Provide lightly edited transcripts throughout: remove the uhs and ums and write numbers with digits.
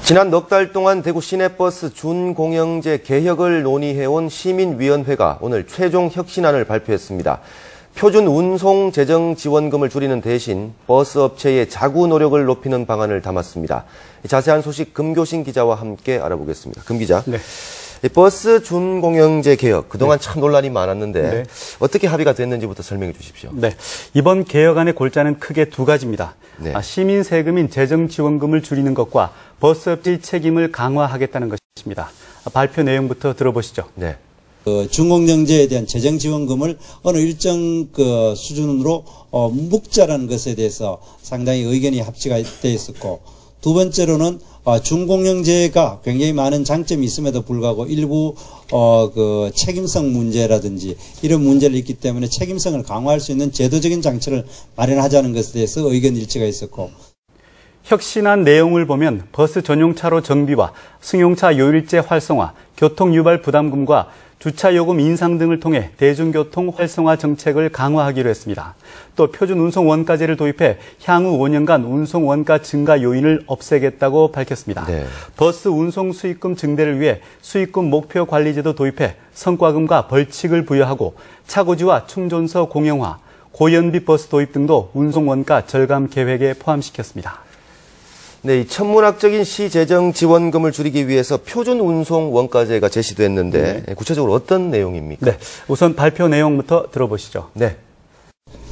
지난 넉 달 동안 대구 시내버스 준공영제 개혁을 논의해온 시민위원회가 오늘 최종 혁신안을 발표했습니다. 표준 운송 재정 지원금을 줄이는 대신 버스 업체의 자구 노력을 높이는 방안을 담았습니다. 자세한 소식 금교신 기자와 함께 알아보겠습니다. 금 기자. 네. 버스 준공영제 개혁, 그동안 참 논란이 많았는데 어떻게 합의가 됐는지부터 설명해 주십시오. 네, 이번 개혁안의 골자는 크게 두 가지입니다. 시민 세금인 재정지원금을 줄이는 것과 버스업체의 책임을 강화하겠다는 것입니다. 발표 내용부터 들어보시죠. 네. 준공영제에 대한 재정지원금을 어느 일정 수준으로 묶자라는 것에 대해서 상당히 의견이 합치가 되어 있었고, 두 번째로는 준공영제가 굉장히 많은 장점이 있음에도 불구하고 일부 책임성 문제라든지 이런 문제를 있기 때문에 책임성을 강화할 수 있는 제도적인 장치를 마련하자는 것에 대해서 의견 일치가 있었고, 혁신안 내용을 보면 버스 전용차로 정비와 승용차 요일제 활성화, 교통 유발 부담금과 주차 요금 인상 등을 통해 대중교통 활성화 정책을 강화하기로 했습니다. 또 표준 운송 원가제를 도입해 향후 5년간 운송 원가 증가 요인을 없애겠다고 밝혔습니다. 버스 운송 수익금 증대를 위해 수익금 목표 관리제도 도입해 성과금과 벌칙을 부여하고 차고지와 충전소 공영화, 고연비 버스 도입 등도 운송 원가 절감 계획에 포함시켰습니다. 네, 이 천문학적인 시재정 지원금을 줄이기 위해서 표준 운송 원가제가 제시됐는데 구체적으로 어떤 내용입니까? 네, 우선 발표 내용부터 들어보시죠. 네.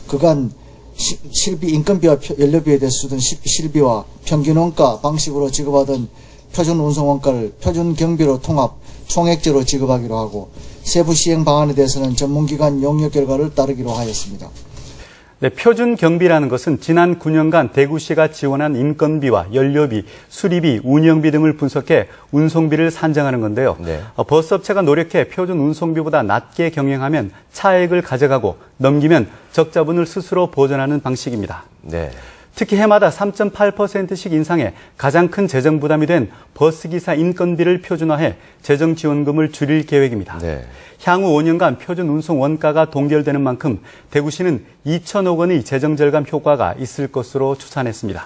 그간 실비 인건비와 연료비에 대해서 주던 실비와 평균 원가 방식으로 지급하던 표준 운송 원가를 표준 경비로 통합 총액제로 지급하기로 하고, 세부 시행 방안에 대해서는 전문기관 용역 결과를 따르기로 하였습니다. 네, 표준 경비라는 것은 지난 9년간 대구시가 지원한 인건비와 연료비, 수리비, 운영비 등을 분석해 운송비를 산정하는 건데요. 버스업체가 노력해 표준 운송비보다 낮게 경영하면 차액을 가져가고 넘기면 적자분을 스스로 보전하는 방식입니다. 특히 해마다 3.8%씩 인상해 가장 큰 재정 부담이 된 버스기사 인건비를 표준화해 재정 지원금을 줄일 계획입니다. 향후 5년간 표준 운송 원가가 동결되는 만큼 대구시는 2천억 원의 재정 절감 효과가 있을 것으로 추산했습니다.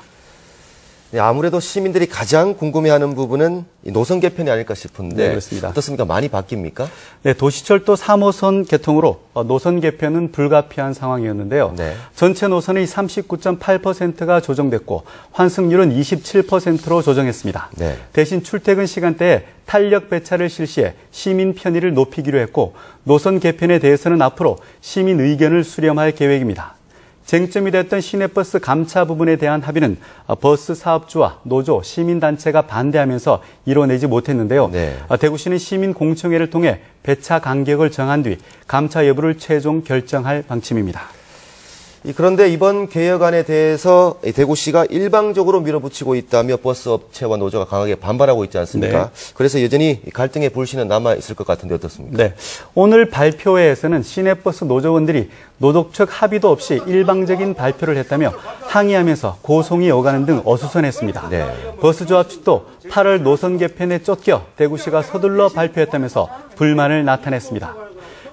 네, 아무래도 시민들이 가장 궁금해하는 부분은 노선 개편이 아닐까 싶은데 그렇습니다. 어떻습니까? 많이 바뀝니까? 네, 도시철도 3호선 개통으로 노선 개편은 불가피한 상황이었는데요. 전체 노선의 39.8%가 조정됐고 환승률은 27%로 조정했습니다. 대신 출퇴근 시간대에 탄력 배차를 실시해 시민 편의를 높이기로 했고, 노선 개편에 대해서는 앞으로 시민 의견을 수렴할 계획입니다. 쟁점이 됐던 시내버스 감차 부분에 대한 합의는 버스 사업주와 노조, 시민단체가 반대하면서 이뤄내지 못했는데요. 대구시는 시민공청회를 통해 배차 간격을 정한 뒤 감차 여부를 최종 결정할 방침입니다. 그런데 이번 개혁안에 대해서 대구시가 일방적으로 밀어붙이고 있다며 버스업체와 노조가 강하게 반발하고 있지 않습니까? 그래서 여전히 갈등의 불씨는 남아있을 것 같은데 어떻습니까? 오늘 발표회에서는 시내버스 노조원들이 노동적 합의도 없이 일방적인 발표를 했다며 항의하면서 고송이 오가는 등 어수선했습니다. 버스조합 측도 8월 노선 개편에 쫓겨 대구시가 서둘러 발표했다면서 불만을 나타냈습니다.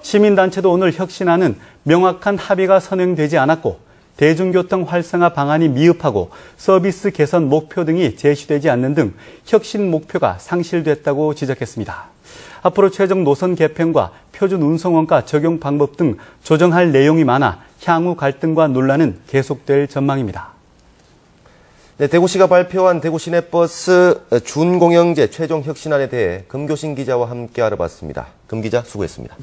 시민단체도 오늘 혁신안은 명확한 합의가 선행되지 않았고 대중교통 활성화 방안이 미흡하고 서비스 개선 목표 등이 제시되지 않는 등 혁신 목표가 상실됐다고 지적했습니다. 앞으로 최종 노선 개편과 표준 운송원가 적용 방법 등 조정할 내용이 많아 향후 갈등과 논란은 계속될 전망입니다. 네, 대구시가 발표한 대구 시내버스 준공영제 최종 혁신안에 대해 금교신 기자와 함께 알아봤습니다. 금 기자 수고했습니다.